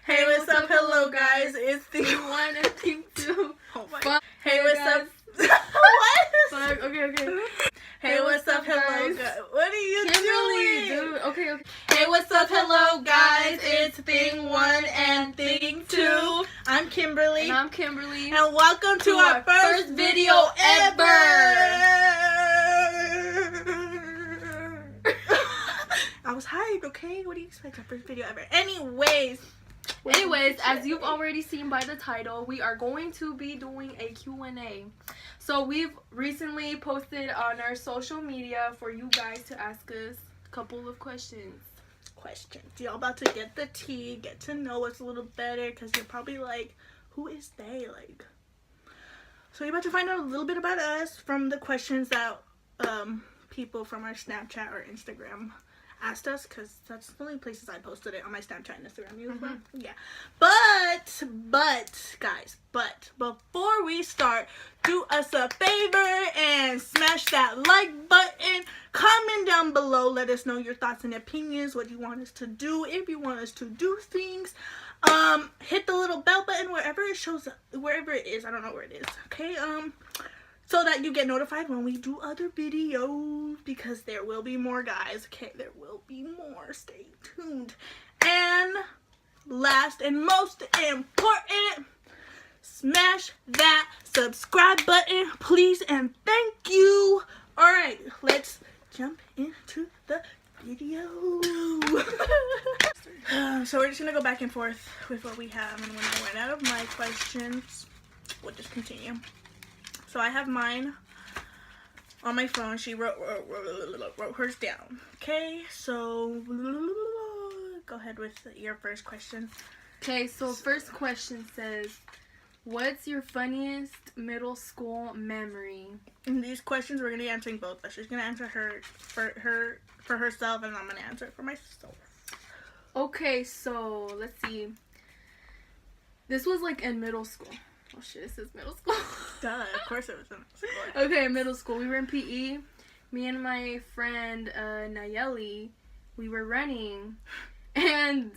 Hey, what's up? Hello, guys. It's the one and thing two. Oh my. Fuck. Hey, what's up? What? Fuck. Okay. Hey, what's up? Hello, guys. What are you Kimberly, doing? dude. Okay. Hey, what's up? Hello, guys. It's thing one and thing two. I'm Kimberly. And I'm Kimberly. And welcome to our first video ever. I was hyped, okay? What do you expect? Our first video ever. Anyways, as you've already seen by the title, we are going to be doing a Q&A. So we've recently posted on our social media for you guys to ask us a couple of questions. Y'all about to get the tea, get to know us a little better, because you're probably like, who is they? Like, so you're about to find out a little bit about us from the questions that people from our Snapchat or Instagram asked us, because that's the only places I posted it, on my Snapchat and Instagram. You as well? Yeah. But guys, before we start, do us a favor and smash that like button. Comment down below, let us know your thoughts and opinions, what you want us to do, if you want us to do things. Hit the little bell button wherever it shows up, wherever it is. I don't know where it is. Okay. So that you get notified when we do other videos, because there will be more, guys. Okay, there will be more. Stay tuned. And last and most important, smash that subscribe button, please, and thank you. All right, let's jump into the video. So we're just gonna go back and forth with what we have, and when I run out of my questions, we'll just continue. So I have mine on my phone. She wrote hers down. Okay, so go ahead with your first question. Okay, so first question says, what's your funniest middle school memory? And these questions we're gonna be answering both. She's gonna answer for herself, and I'm gonna answer it for myself. Okay, so let's see. This was like in middle school. Oh shit, this is middle school. Duh, of course it was in school. Okay, middle school. We were in PE. Me and my friend Nayeli, we were running, and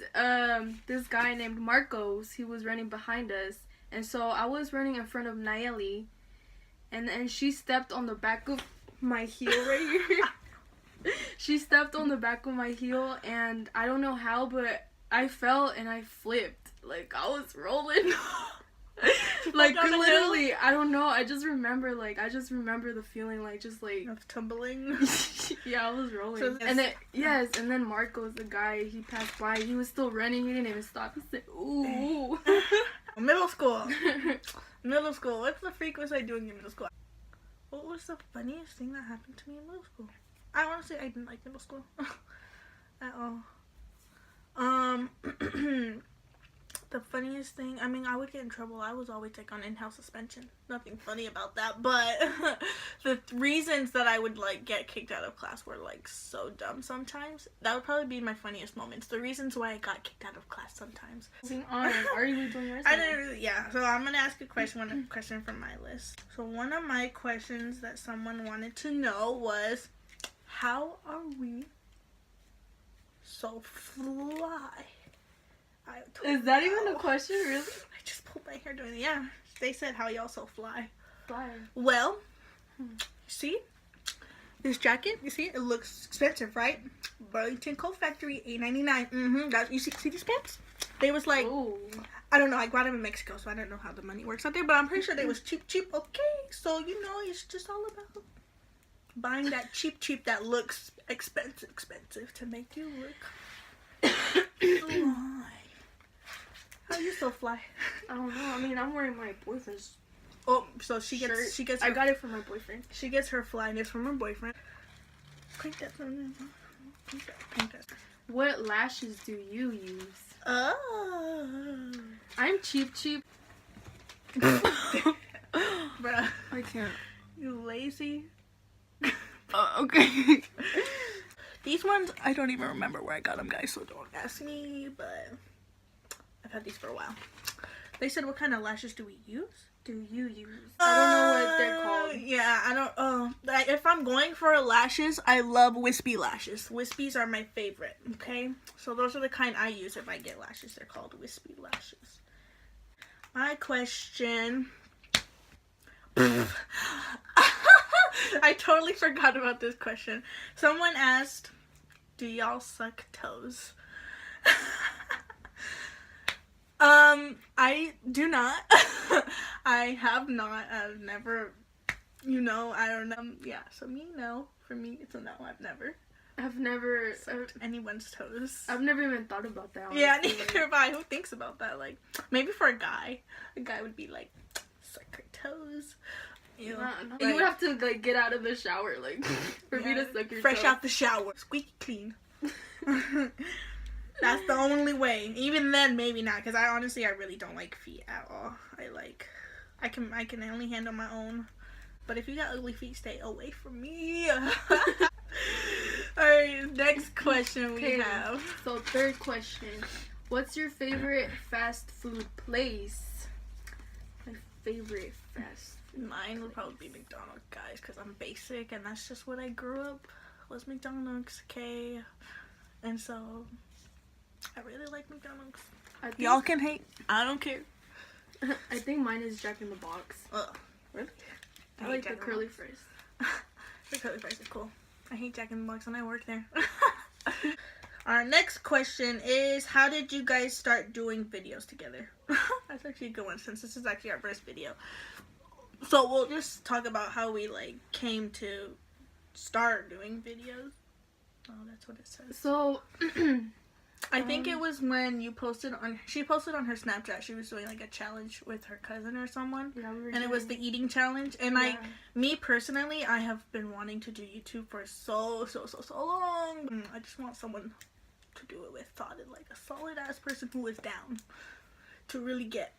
this guy named Marcos, he was running behind us, and so I was running in front of Nayeli, and she stepped on the back of my heel right here. She stepped on the back of my heel, and I don't know how, but I fell and I flipped. Like, I was rolling. Like, literally, I don't know. I just remember the feeling, like, just like of tumbling. Yeah, I was rolling. So and then Marcos, the guy, he passed by. He was still running. He didn't even stop. He said, "Ooh." Middle school. Middle school. What the freak was I doing in middle school? What was the funniest thing that happened to me in middle school? I honestly, I didn't like middle school at all. The funniest thing, I mean, I would get in trouble. I was always like on in-house suspension. Nothing funny about that, but the reasons that I would like get kicked out of class were like so dumb sometimes. That would probably be my funniest moments. The reasons why I got kicked out of class sometimes. Are you doing yours? I didn't really, yeah. So I'm gonna ask a question, one question from my list. So one of my questions that someone wanted to know was, how are we so fly? Is that even a question, really? I just pulled my hair doing it. Yeah, they said, how y'all so fly? Fly. Well, see this jacket? You see it looks expensive, right? Burlington Coat Factory, $8.99. That, you see these pants? They was like, ooh. I don't know, I got them in Mexico, so I don't know how the money works out there, but I'm pretty sure they was cheap. Okay, so you know, it's just all about buying that cheap that looks expensive to make you look fly. How you so fly? I don't know. I mean, I'm wearing my boyfriend's. Oh, so she gets shirt. Her, I got it from my boyfriend. She gets her flyness from her boyfriend. Crank that. What lashes do you use? Oh. I'm cheap. Bruh. I can't. You lazy. Okay. These ones, I don't even remember where I got them, guys, so don't ask me, but I've had these for a while. They said, what kind of lashes do we use? Do you use? I don't know what they're called. Yeah, I don't. If I'm going for lashes, I love wispy lashes. Wispies are my favorite. Okay, so those are the kind I use if I get lashes. They're called wispy lashes. My question. I totally forgot about this question. Someone asked, "Do y'all suck toes?" I do not. I have not. I've never, I don't know. Yeah, so no. For me, it's a no. I've never sucked anyone's toes. I've never even thought about that. Yeah, neither have I. Who thinks about that? Like, maybe for a guy would be like, suck her toes. You would have to like get out of the shower, like, for me to suck your fresh toes. out the shower, squeaky clean. That's the only way. Even then, maybe not, because I really don't like feet at all. I can only handle my own. But if you got ugly feet, stay away from me. Alright, next question we have. So, third question. What's your favorite fast food place? My favorite fast food Mine would probably be McDonald's, guys, because I'm basic, and that's just what I grew up was McDonald's, okay? And so, I really like McDonald's. Y'all can hate. I don't care. I think mine is Jack in the Box. Ugh. Really? I like the curly fries. The curly fries are cool. I hate Jack in the Box and I work there. Our next question is, how did you guys start doing videos together? That's actually a good one, since this is actually our first video. So we'll just talk about how we came to start doing videos. Oh, that's what it says. So I think it was when she posted on her Snapchat. She was doing a challenge with her cousin or someone. Yeah, and it was the eating challenge. And me personally, I have been wanting to do YouTube for so long. I just want someone to do it with, a solid ass person who is down to really get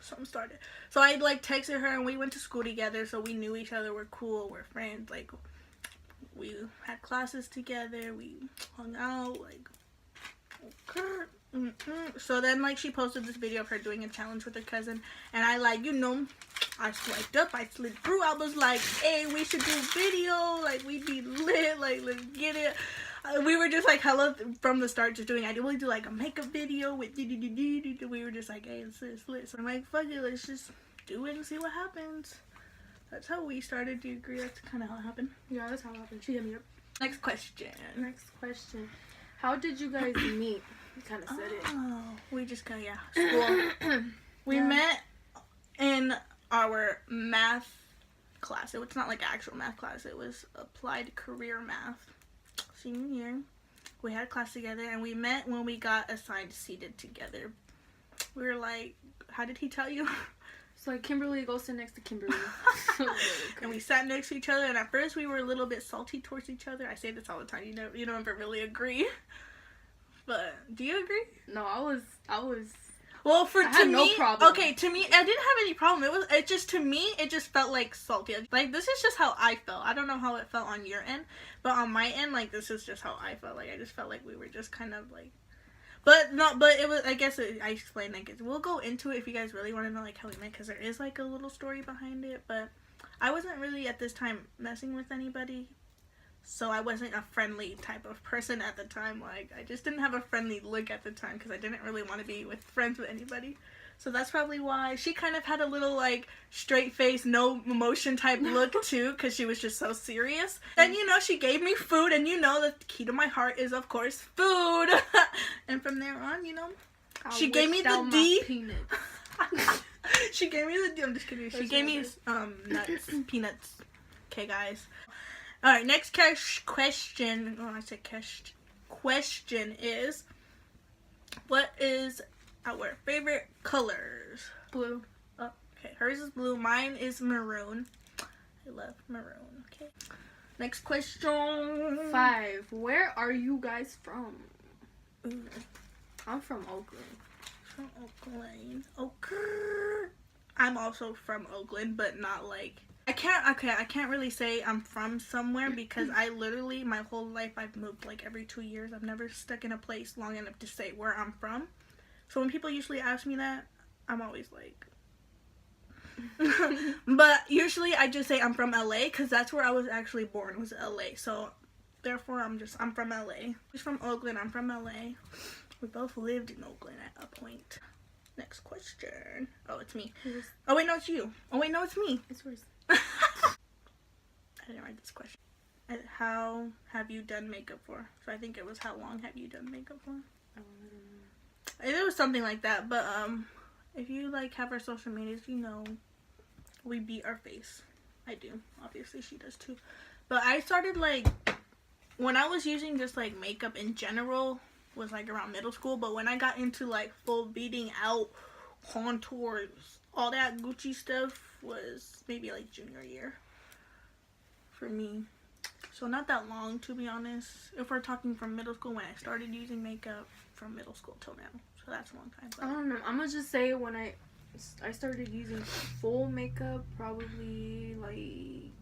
something started. So I texted her, and we went to school together, so we knew each other. We're cool, we're friends. We had classes together, we hung out, So then she posted this video of her doing a challenge with her cousin, and I I swiped up, I slid through, I was like, hey, we should do video, we'd be lit, let's get it. We were just hella from the start just doing, I really do a makeup video with we were just hey, it's lit. So I'm like, fuck it, let's just do it and see what happens. That's how we started. Do you agree? That's kind of how it happened. Yeah, that's how it happened. She hit me up. Next question. How did you guys meet? You kind of said it. Oh, we just got, school. We met in our math class. It was not actual math class. It was applied career math. Senior year. We had class together, and we met when we got assigned seated together. We were how did he tell you? So Kimberly goes sit next to Kimberly. And we sat next to each other, and at first we were a little bit salty towards each other. I say this all the time. You don't ever really agree. But do you agree? No, I was. Well, I had no problem. Okay, to me, I didn't have any problem. It just felt salty. This is just how I felt. I don't know how it felt on your end, but on my end, this is just how I felt. I just felt we were just kind of but it was, I guess I explained, we'll go into it if you guys really want to know how we met, because there is a little story behind it. But I wasn't really at this time messing with anybody, so I wasn't a friendly type of person at the time. I just didn't have a friendly look at the time, because I didn't really want to be friends with anybody. So that's probably why she kind of had a little straight face, no emotion type look too, because she was just so serious. Then she gave me food, and the key to my heart is of course food. And from there on, she gave me the D. She gave me the D. I'm just kidding. She gave me nuts, peanuts. Okay, guys. All right, next question. Oh, I said question is, what is our favorite colors? Blue. Oh, okay. Hers is blue. Mine is maroon. I love maroon. Okay. Next question. 5. Where are you guys from? Ooh. I'm from Oakland. From Oakland. Okay. I'm also from Oakland, but not I can't really say I'm from somewhere, because I literally, my whole life, I've moved every 2 years. I've never stuck in a place long enough to say where I'm from. So when people usually ask me that, I'm always like. But usually I just say I'm from LA because that's where I was actually born, was LA. So therefore I'm from LA. He's from Oakland. I'm from LA. We both lived in Oakland at a point. Next question. Oh, it's me. Oh wait, no, it's you. Oh wait, no, it's me. It's yours. I didn't write this question. How have you done makeup for? So I think it was how long have you done makeup for? I don't know. It was something like that, but if you like have our social medias, you know we beat our face. I do. Obviously she does too. But I started like when I was using just like makeup in general was like around middle school, but when I got into like full beating out contours, all that Gucci stuff was maybe like junior year for me. So not that long, to be honest. If we're talking from middle school when I started using makeup, from middle school till now. So that's a long time. I don't know. I'm gonna just say when I started using full makeup, probably like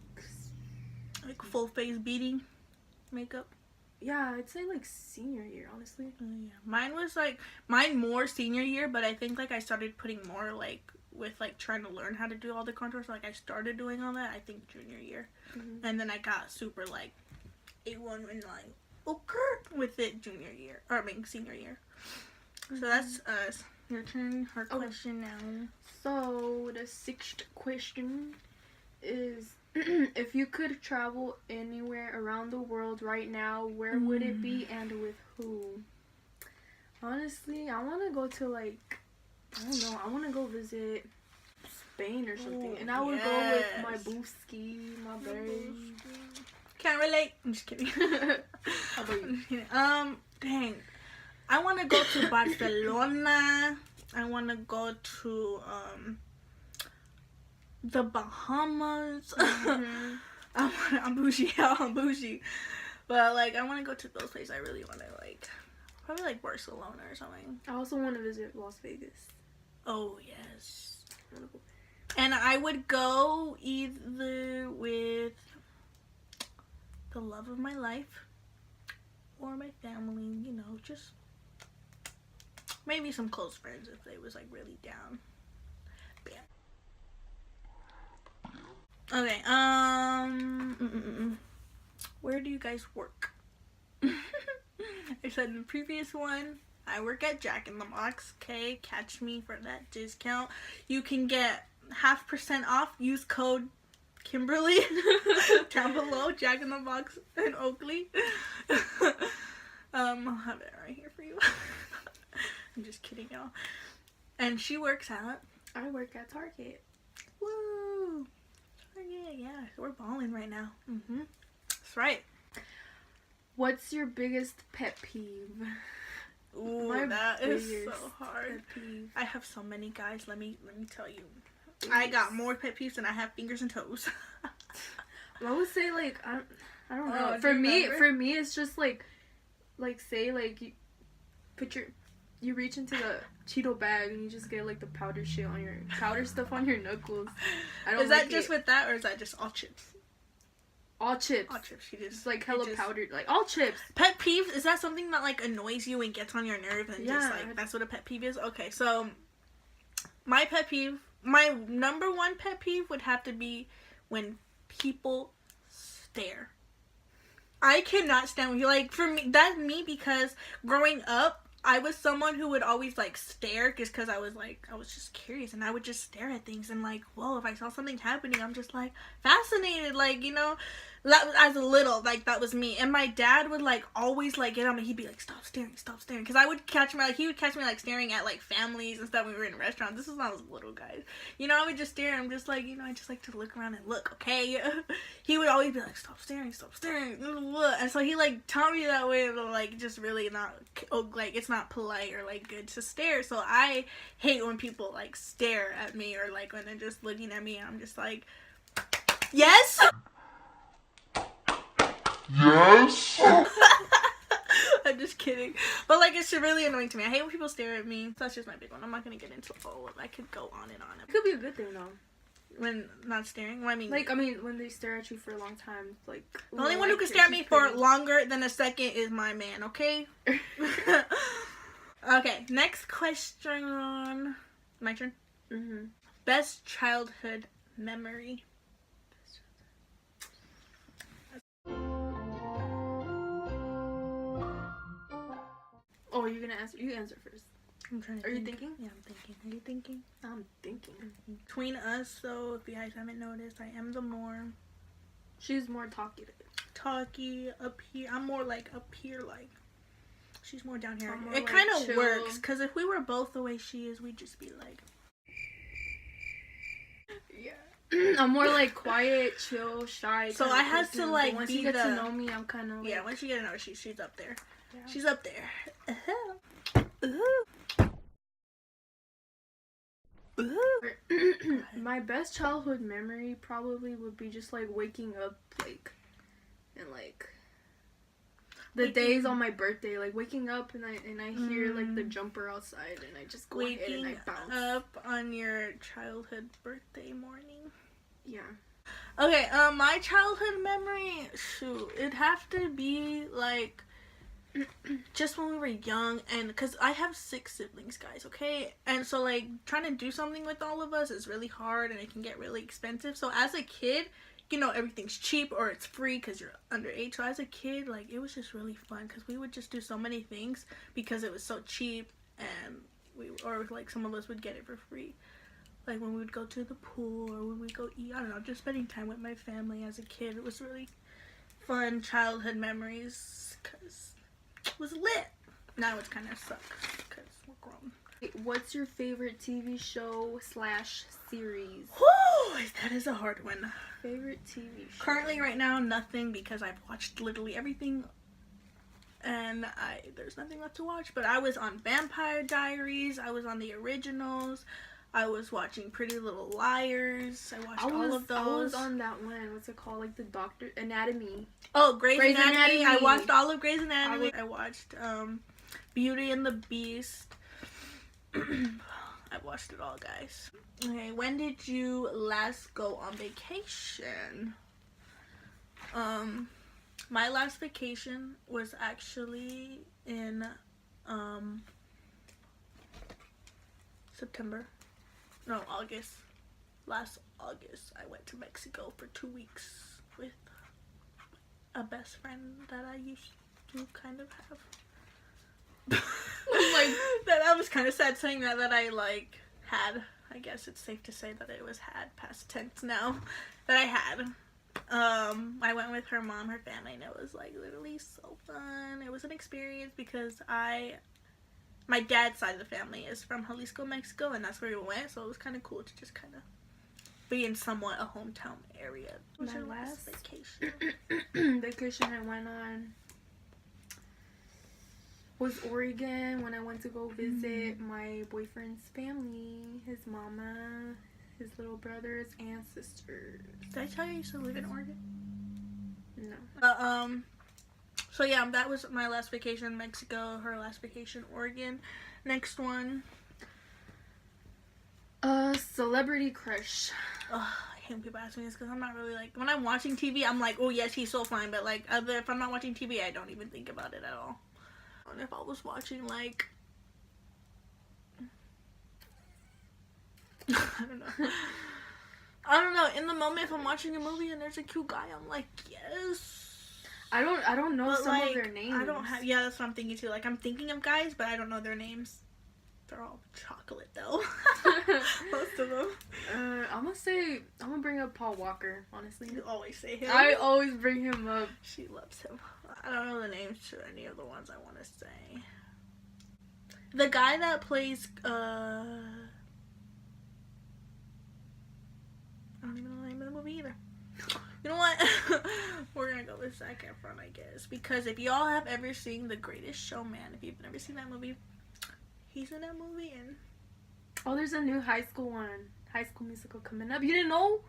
full face beating makeup. Yeah, I'd say like senior year, honestly. Yeah. Mine more senior year, but I think like I started putting more like with like trying to learn how to do all the contours. Like I started doing all that I think junior year, and then I got super like A1 and like okay with it junior year, or I mean senior year. So that's us. Your turn. Her question now. So the sixth question is, if you could travel anywhere around the world right now, where would it be and with who? Honestly, I want to go to like, I don't know, I want to go visit Spain or something. Ooh, and I would go with my booski, my babe. Can't relate. I'm just kidding. How about you? Dang. I want to go to Barcelona. I want to go to the Bahamas. I'm bougie. I'm bougie. But like I want to go to those places. I really want to like probably like Barcelona or something. I also want to visit Las Vegas. Oh yes. I want to go. And I would go either with the love of my life or my family, you know, just maybe some close friends if they was like really down. Bam. Okay, where do you guys work? I said in the previous one, I work at Jack in the Box. Okay, catch me for that discount. You can get 0.5% off. Use code Kimberly down below. Jack in the Box in Oakley. I'll have it right here for you. I'm just kidding, y'all. And she works at. I work at Target. Woo! Target, yeah, we're balling right now. That's right. What's your biggest pet peeve? Ooh, My that is biggest so hard. pet peeve. I have so many, guys. Let me tell you. I got more pet peeves than I have fingers and toes. I would say like I don't know. Oh, For do you me, remember? it's just like say like you reach into the Cheeto bag and you just get like the powder stuff on your knuckles. I don't Is that like just it. with that, or is that just all chips? All chips. All chips. She just It's like hella just- powdered, like all chips. Pet peeves, is that something that like annoys you and gets on your nerve and just Yeah. like that's what a pet peeve is? Okay, so my pet peeve, my number one pet peeve would have to be when people stare. I cannot stand like for me that's me because growing up I was someone who would always like stare just because I was just curious and I would just stare at things and like, whoa, if I saw something happening, I'm just like fascinated, like, you know, as a little, like that was me. And my dad would like always like get on me, he'd be like, stop staring, because I would catch me like he would catch me like staring at like families and stuff when we were in restaurants. This is when I was little, guys, you know. I would just stare and I'm just like, you know, I just like to look around and look, okay. He would always be like, stop staring, and so he like taught me that way of like just really not like it's not polite or like good to stare. So I hate when people like stare at me or like when they're just looking at me and I'm just like, yes. I'm just kidding, but like it's really annoying to me. I hate when people stare at me. So that's just my big one. I'm not gonna get into all of it. I could go on and on. It could be a good thing though. When not staring, well, I mean when they stare at you for a long time, like the only one who can stare at me for longer than a second is my man. Okay. Okay. Next question. My turn. Mhm. Best childhood memory. Oh, you're gonna answer. You answer first. I'm trying to Are you think. thinking? Yeah, I'm thinking. Are you thinking? I'm thinking. Between us, though, if you guys haven't noticed, I am the more She's more talkative. talky up here. I'm more like up here, like she's more down here. I'm more, It like, kind of chill. works because if we were both the way she is, we'd just be like, Yeah. I'm more like quiet, chill, shy. So kinda I had person, to, but like, once be you get the- to know me, I'm kind of like, yeah. Once you get to know her, she's up there. Yeah. She's up there. My best childhood memory probably would be just like waking up like and like the days on my birthday, like waking up and I hear like the jumper outside and I just go ahead and Waking I bounce. up on your childhood birthday morning. Yeah. Okay, my childhood memory, shoot, it'd have to be like just when we were young, and because I have 6 siblings, guys, okay? And so, like, trying to do something with all of us is really hard, and it can get really expensive. So as a kid, you know, everything's cheap or it's free because you're underage. So as a kid, like, it was just really fun because we would just do so many things because it was so cheap, and or like some of us would get it for free. Like when we would go to the pool or when we go eat, I don't know, just spending time with my family as a kid. It was really fun childhood memories because it was lit. Now it's kind of sucks because we're grown. What's your favorite TV show / series? Whew, that is a hard one. Favorite TV show? Currently, right now, nothing because I've watched literally everything, and there's nothing left to watch. But I was on Vampire Diaries. I was on the originals. I was watching Pretty Little Liars. I watched all of those. I was on that one. What's it called? Like the Doctor Anatomy. Oh, Grey's Grey's Anatomy. Anatomy. I watched all of Grey's Anatomy. I watched Beauty and the Beast. I watched it all, guys. Okay, when did you last go on vacation? My last vacation was actually in September. No, August. Last August, I went to Mexico for 2 weeks with a best friend that I used to kind of have. Like that was kind of sad saying that I like had. I guess it's safe to say that it was had, past tense now, that I had. I went with her mom, her family, and it was like literally so fun. It was an experience because my dad's side of the family is from Jalisco, Mexico, and that's where we went, so it was kind of cool to just kind of be in somewhat a hometown area. What was My your last last vacation? vacation I went on was Oregon when I went to go visit my boyfriend's family, his mama, his little brothers and sisters. Did I tell you I used to live in Oregon? No. So yeah, that was my last vacation, Mexico. Her last vacation, Oregon. Next one. Celebrity crush. Ugh, I hate when people ask me this because I'm not really like, when I'm watching TV, I'm like, oh yes, he's so fine. But like, if I'm not watching TV, I don't even think about it at all. And if I was watching like, I don't know. In the moment, if I'm watching a movie and there's a cute guy, I'm like, yes. I don't know But some like, of their names. I don't have. Yeah, that's what I'm thinking too. Like, I'm thinking of guys, but I don't know their names. They're all chocolate though. Most of them. I'm gonna bring up Paul Walker. Honestly, You always say him. I always bring him up. She loves him. I don't know the names to any of the ones I want to say. The guy that plays I don't even know the name of the movie either. You know what? We're gonna go with Zac Efron, I guess, because if y'all have ever seen The Greatest Showman, if you've never seen that movie, he's in that movie. And Oh, there's a new High School Musical coming up. You didn't know?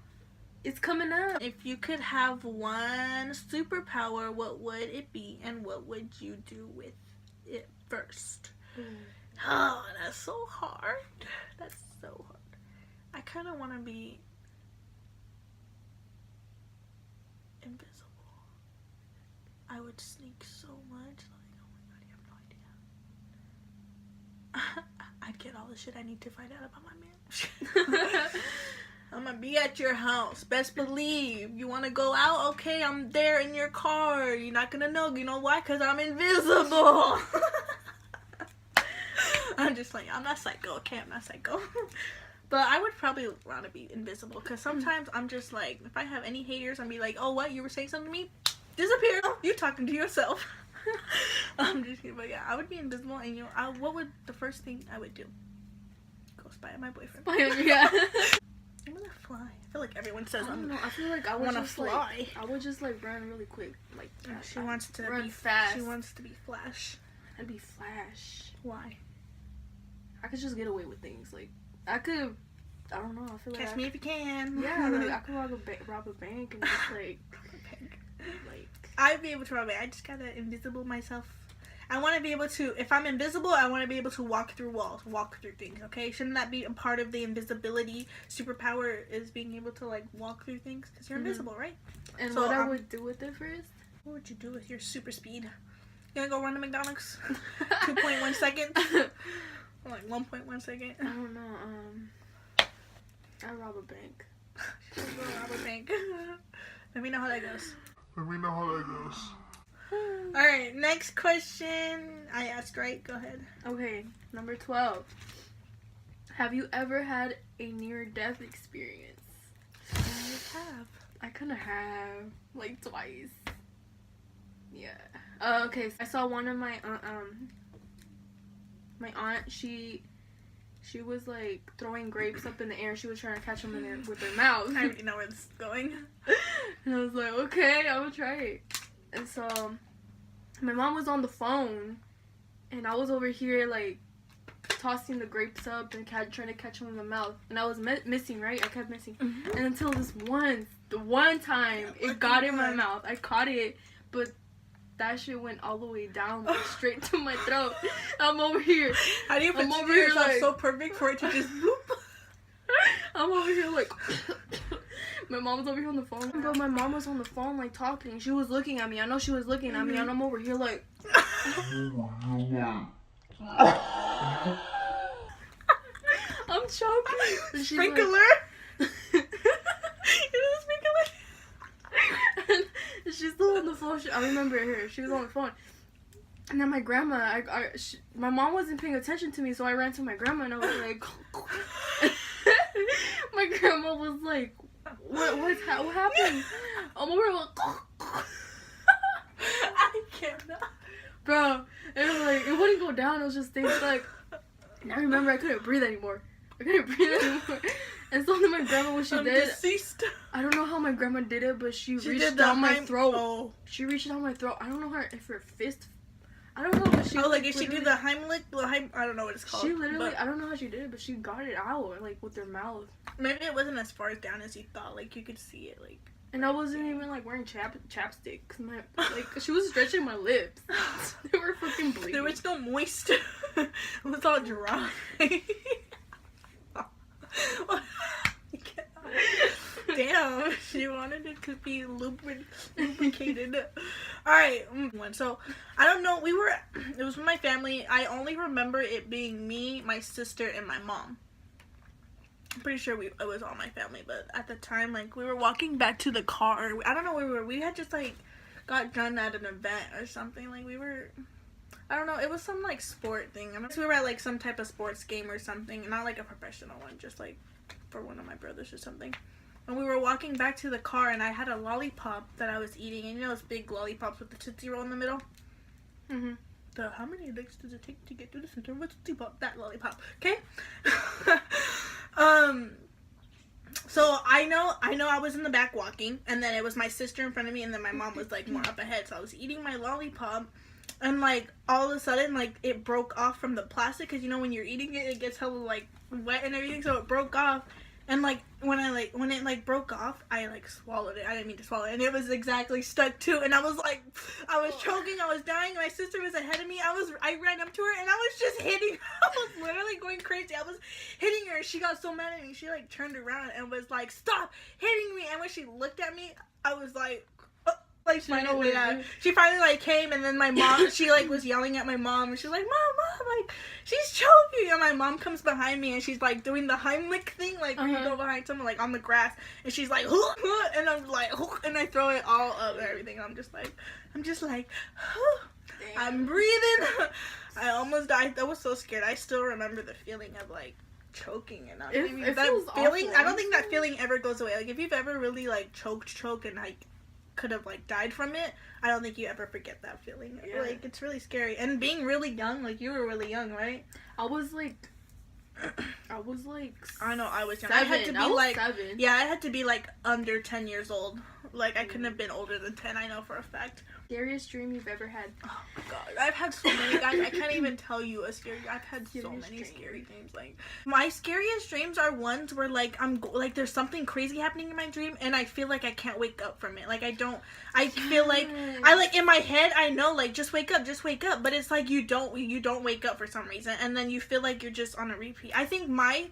It's coming up. if you could have one superpower, what would it be, and what would you do with it first? Oh, that's so hard. That's so hard. I kind of want to be invisible. I would sneak so much. Like, oh my god, you have no idea. I'd forget all the shit I need to find out about my man. I'm gonna be at your house. Best believe. You wanna go out? Okay, I'm there in your car. You're not gonna know. You know why? Because I'm invisible. I'm just like, I'm not psycho. Okay, I'm not psycho. But I would probably want to be invisible. Because sometimes I'm just like, if I have any haters, I'd be like, oh, what? You were saying something to me? Disappear. You talking to yourself. I'm just kidding. But yeah, I would be invisible. And what would the first thing I would do? Go spy on my boyfriend. Yeah. I'm gonna fly. I feel like everyone says I don't know. I feel like I would wanna just fly. like I would just like run really quick. Like She wants to run be fast. She wants to be Flash. I'd be Flash. Why? I could just get away with things. Like I could. I don't know. I feel like Catch me if you can. Yeah, like I could rob a bank and just like I'd be able to rob a bank. I just gotta invisible myself. I want to be able to, if I'm invisible, I want to be able to walk through walls, walk through things, okay? Shouldn't that be a part of the invisibility superpower, is being able to, like, walk through things? Because you're invisible, right? And So, what I would do with it first? What would you do with your super speed? You gonna go run to McDonald's? 2.1 seconds? Like 1.1 second? I don't know. I rob a bank. She'll go rob a bank. Let me know how that goes. Alright, next question. I asked, right? Go ahead. Okay, number 12. Have you ever had a near-death experience? I have. I kind of have, like, twice. Yeah. Okay, so I saw one of my aunt, she was, like, throwing grapes up in the air. She was trying to catch them with her mouth. I already know where this is going. And I was like, okay, I will try it. And so, my mom was on the phone, and I was over here, like, tossing the grapes up and trying to catch them in the mouth. And I was missing, right? I kept missing. Mm-hmm. And until the one time, it got in my mouth. I caught it, but that shit went all the way down, like, straight to my throat. I'm over here. How do you I'm picture over here, yourself like, so perfect for it to just boop? I'm over here, like... My mom was over here on the phone. But my mom was on the phone, like, talking. She was looking at me. I know she was looking at me, and I'm over here, like... I'm choking. Sprinkler? Like, and she's still on the phone. I remember her. She was on the phone. And then my grandma, my mom wasn't paying attention to me, so I ran to my grandma, and I was like... My grandma was like, what happened? I'm over here like... I cannot. Bro, it was like, it wouldn't go down. It was just things like... And I remember I couldn't breathe anymore. And so then my grandma, what she did... Deceased. I don't know how my grandma did it, but she reached did down my throat. Oh. She reached down my throat. I don't know if her fist... I don't know, but she... Oh, like if she did the Heimlich? I don't know what it's called. She literally... but I don't know how she did it, but she got it out, like, with her mouth. maybe it wasn't as far down as you thought. Like, you could see it, like... And I wasn't even, like, wearing chapstick. Cause like, she was stretching my lips. They were fucking bleeding. There was no moist. It was all dry. Damn, she wanted it to be lubricated. Alright, so, I don't know, it was with my family. I only remember it being me, my sister, and my mom. I'm pretty sure it was all my family, but at the time, like, we were walking back to the car. I don't know where we were. We had just, like, got done at an event or something. Like, we were... I don't know, it was some, like, sport thing. I mean, we were at, like, some type of sports game or something. Not, like, a professional one, just, like, for one of my brothers or something. And we were walking back to the car, and I had a lollipop that I was eating. And you know those big lollipops with the Tootsie Roll in the middle? Mm-hmm. How many licks does it take to get to the center of a Tootsie Pop? That lollipop, okay? So I know I was in the back walking, and then it was my sister in front of me, and then my mom was, like, more up ahead. So I was eating my lollipop, and, like, all of a sudden, like, it broke off from the plastic, because, you know, when you're eating it, it gets hella, like, wet and everything, so it broke off. And, like, when it broke off, I, like, swallowed it. I didn't mean to swallow it. And it was exactly stuck, too. And I was, like, I was choking. I was dying. My sister was ahead of me. I ran up to her, and I was just hitting her. I was literally going crazy. I was hitting her. She got so mad at me. She, like, turned around and was, like, stop hitting me. And when she looked at me, I was, like, Like She didn't know what to do. she finally like came, and then my mom, she like was yelling at my mom, and she's like, mom, like she's choking, and my mom comes behind me, and she's like doing the Heimlich thing, like when you go behind someone like on the grass, and she's like, and I'm like, and I throw it all up and everything. I'm just like, I'm breathing. I almost died. I was so scared. I still remember the feeling of like choking and not It that feels feeling. awful. I don't think that feeling ever goes away. Like if you've ever really like choked and like could have like died from it, I don't think you ever forget that feeling. Yeah. Like it's really scary. And being really young, like you were really young, right? I was like I know I was young. 7. I had to be like 7. yeah, I had to be like under 10 years old. Like I couldn't have been older than 10. I know for a fact. Scariest dream you've ever had? Oh my god, I've had so many, guys. I can't even tell you a scary. I've had so Scariest many dream. scary dreams. Like my scariest dreams are ones where like like there's something crazy happening in my dream, and I feel like I can't wake up from it. Like I feel like I like in my head I know like just wake up, but it's like you don't wake up for some reason, and then you feel like you're just on a repeat. I think my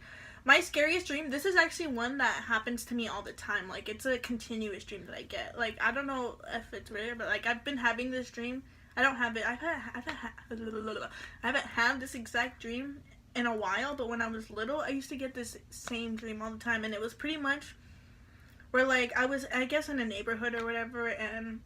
scariest dream, this is actually one that happens to me all the time. Like, it's a continuous dream that I get. Like, I don't know if it's rare, but, like, I've been having this dream. I don't have it. I haven't had this exact dream in a while, but when I was little, I used to get this same dream all the time. And it was pretty much where, like, I was, I guess, in a neighborhood or whatever, and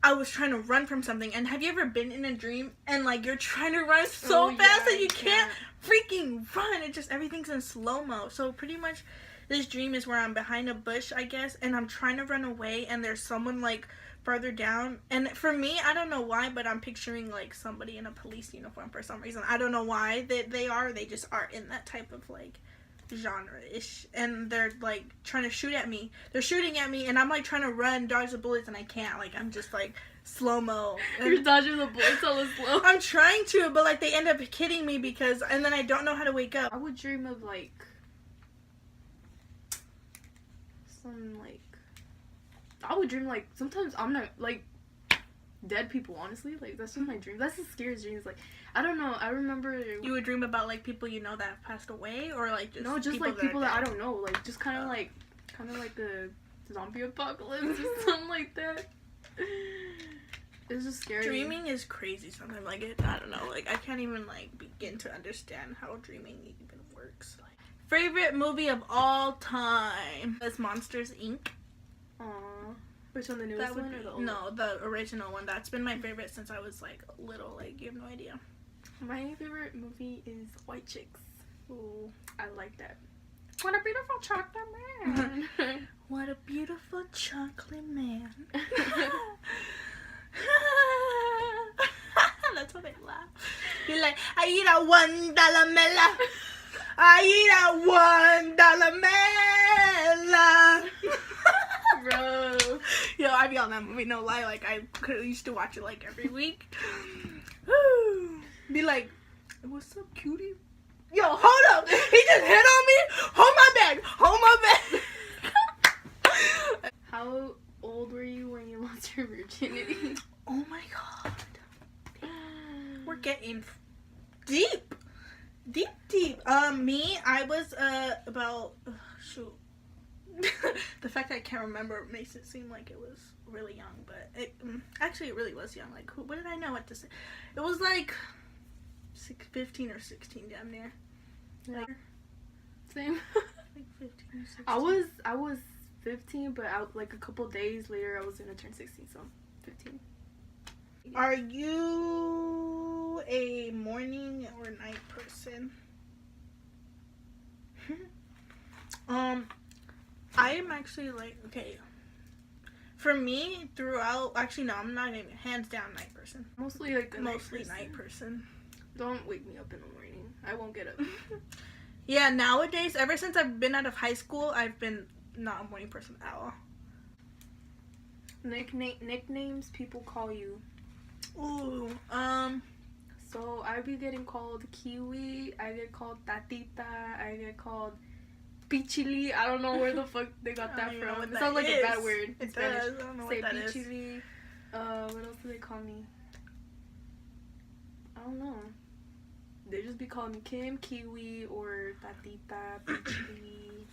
I was trying to run from something. And have you ever been in a dream and, like, you're trying to run so fast that you can't freaking run? It just, everything's in slow-mo. So pretty much this dream is where I'm behind a bush, I guess, and I'm trying to run away, and there's someone like further down. And for me, I don't know why, but I'm picturing like somebody in a police uniform for some reason. I don't know why they just are in that type of like genre-ish, and they're like trying to shoot at me. They're shooting at me, and I'm like trying to run, dodge the bullets, and I can't. Like I'm just like slow-mo. You're dodging the bullets all slow. I'm trying to, but like they end up hitting me because, and then I don't know how to wake up. I would dream of like some like I would dream like sometimes I'm not like dead people, honestly. Like that's just my dream. That's the scariest dreams. Like I don't know. I remember You would dream about like people you know that have passed away, or like just no, just like people that I don't know. Like just kind of like a zombie apocalypse or something like that. It's just scary. Dreaming is crazy sometimes. Like I don't know. Like I can't even like begin to understand how dreaming even works. Like, favorite movie of all time is Monsters Inc. Aww. Which one, the newest one or the old? No, the original one. That's been my favorite since I was like little. Like you have no idea. My favorite movie is White Chicks. Ooh, I like that. What a beautiful chocolate man. what a beautiful chocolate man. That's what they laugh. You're like, I eat a $1 mela. I eat a $1 mela. Bro. Yo, I be on that movie, no lie. Like, I used to watch it like every week. Be like, what's up, cutie? Yo, hold up. He just hit on me. Hold my bag. Hold my bag. How old were you when you lost your virginity? Oh my god. We're getting deep. Deep. Me, I was about shoot. The fact that I can't remember makes it seem like it was really young, but it actually it really was young. Like what did I know what to say? It was like 15 or 16, damn near. Yeah. Same. Like 15 or 16. I was 15, but like a couple days later I was gonna turn 16, so 15. Are you a morning or night person? I am actually like, okay. For me, throughout, actually no, I'm not even hands down night person. Mostly like Mostly night person. Don't wake me up in the morning. I won't get up. Yeah, nowadays, ever since I've been out of high school, I've been not a morning person at all. Nicknames people call you. Ooh, So I be getting called Kiwi. I get called Tatita. I get called Pichili. I don't know where the fuck they got that from. It sounds like a bad word. It Spanish. does. I don't know Say what that is. Pichili. What else do they call me? I don't know. They just be calling me Kim, Kiwi, or Tatita, Pichili.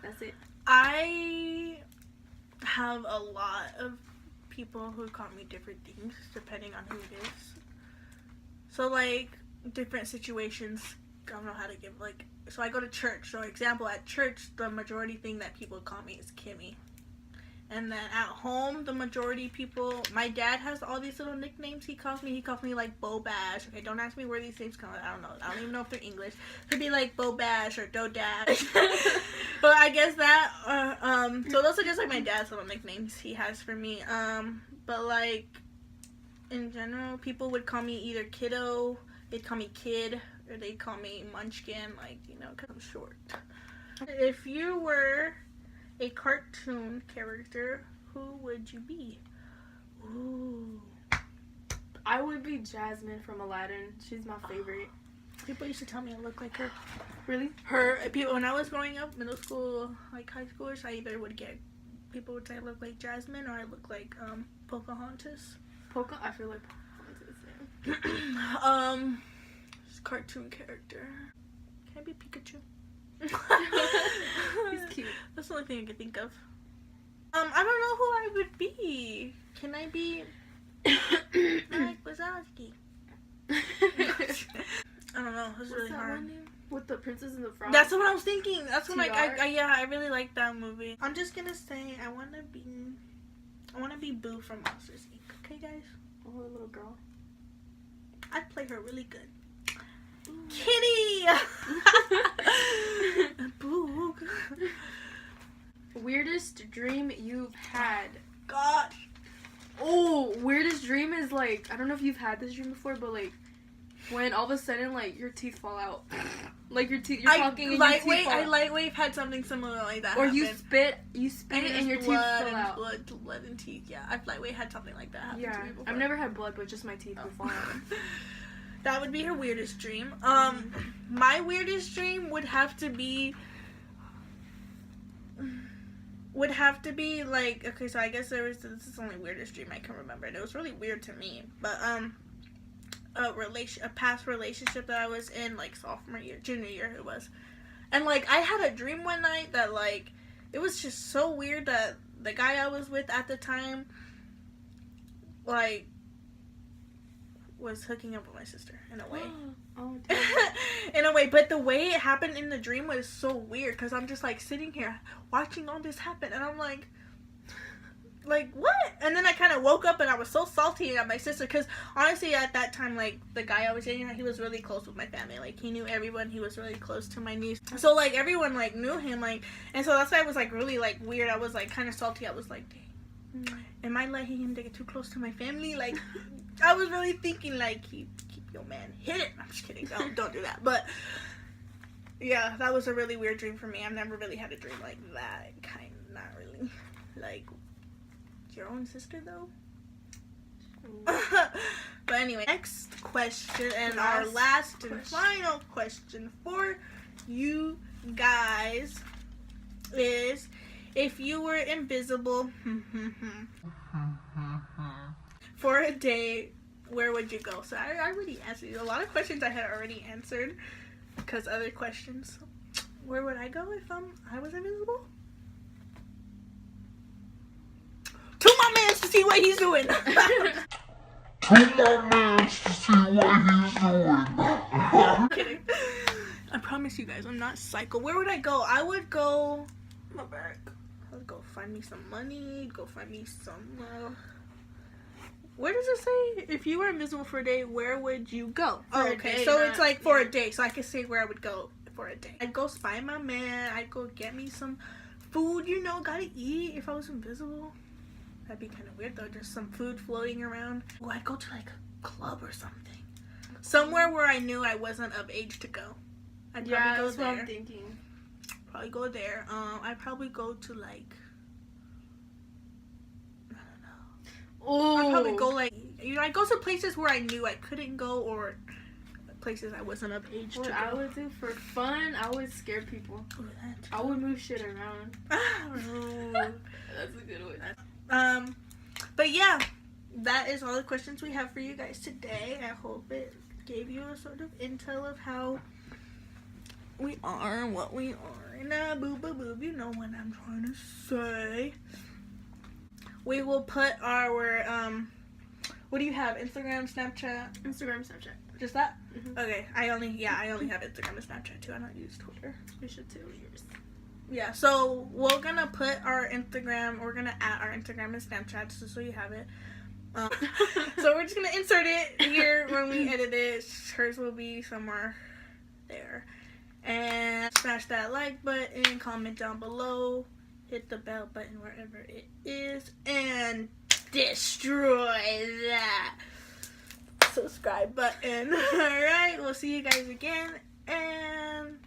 That's it. I have a lot of people who call me different things depending on who it is. So like different situations, I don't know how to give like. So I go to church. So example, at church, the majority thing that people call me is Kimmy. And then at home, the majority people, my dad has all these little nicknames he calls me. He calls me like Bo Bash. Okay, don't ask me where these things come from. I don't know. I don't even know if they're English. Could be like Bo Bash or Do Dash. But I guess that, so those are just like my dad's little nicknames he has for me. But like, in general, people would call me either Kiddo, they'd call me Kid, or they'd call me Munchkin, like, you know, because I'm short. If you were a cartoon character, who would you be? Ooh. I would be Jasmine from Aladdin. She's my favorite. People used to tell me I look like her. Really? People, when I was growing up, middle school, like high schoolers, I either would get, people would say I look like Jasmine or I look like Pocahontas. I feel like Pocahontas, yeah. Cartoon character. Can I be Pikachu? He's cute. That's the only thing I can think of. I don't know who I would be. Can I be Mike Wazowski? I don't know. It's really hard. With the Princess and the Frog. That's what I was thinking. That's what I really like that movie. I'm just gonna say I wanna be Boo from Monsters Inc. Okay, guys. Oh, little girl. I'd play her really good. Kitty. Boo. Weirdest dream you've had. Gosh. Oh, weirdest dream is like, I don't know if you've had this dream before, but like when all of a sudden like your teeth fall out. Like you're talking and your teeth fall out. Lightweight had something similar like that. Or happen. you spit and your teeth fall out. Blood and teeth. Yeah, I've lightweight had something like that happen to me before. I've never had blood, but just my teeth would fall out. That would be her weirdest dream. My weirdest dream would have to be like, okay, so I guess this is the only weirdest dream I can remember, and it was really weird to me. But a past relationship that I was in, like junior year it was, and like I had a dream one night that like it was just so weird that the guy I was with at the time like was hooking up with my sister in a way. Oh, damn. In a way, but the way it happened in the dream was so weird because I'm just like sitting here watching all this happen and I'm like what? And then I kind of woke up and I was so salty at my sister because honestly at that time like the guy I was dating, he was really close with my family. Like he knew everyone. He was really close to my niece. So like everyone like knew him like, and so that's why I was like really like weird. I was like kind of salty. I was like, dang, am I letting him get too close to my family? Like I was really thinking like keep your man hidden. I'm just kidding. Don't do that. But yeah, that was a really weird dream for me. I've never really had a dream like that. Not really. Like your own sister though. But anyway, next question and our last and final question for you guys is, if you were invisible for a day, where would you go? So I already answered a lot of questions. I had already answered because other questions. Where would I go if I was invisible? To my man to see what he's doing. To my man to see what he's doing. Kidding. I promise you guys, I'm not psycho. Where would I go? I would go. My back. I would go find me some money. Go find me some. Where does it say? If you were invisible for a day, where would you go? Oh, okay. So it's like for a day. So I can say where I would go for a day. I'd go spy my man. I'd go get me some food. You know, gotta eat if I was invisible. That'd be kind of weird though. Just some food floating around. Oh, I'd go to like a club or something. Somewhere where I knew I wasn't of age to go. I'd probably go that's there. what I'm thinking. Probably go there. I'd probably go to like, Oh, I'd probably go like, I'd go to places where I knew I couldn't go or places I wasn't of age to go. What I would do for fun, I would scare people. Ooh, I would move shit around. That's a good one. But yeah, that is all the questions we have for you guys today. I hope it gave you a sort of intel of how we are and what we are. And boob, you know what I'm trying to say. we will put our what do you have? Instagram, Snapchat? Instagram, Snapchat. Just that? Mhm. Okay. I only have Instagram and Snapchat too. I don't use Twitter. We should too. Yours. Yeah, so we're gonna put our Instagram, we're gonna add our Instagram and Snapchat just so you have it. So we're just gonna insert it here when we edit it. Hers will be somewhere there. And smash that like button, comment down below, hit the bell button wherever it is, and destroy that subscribe button. Alright, we'll see you guys again, and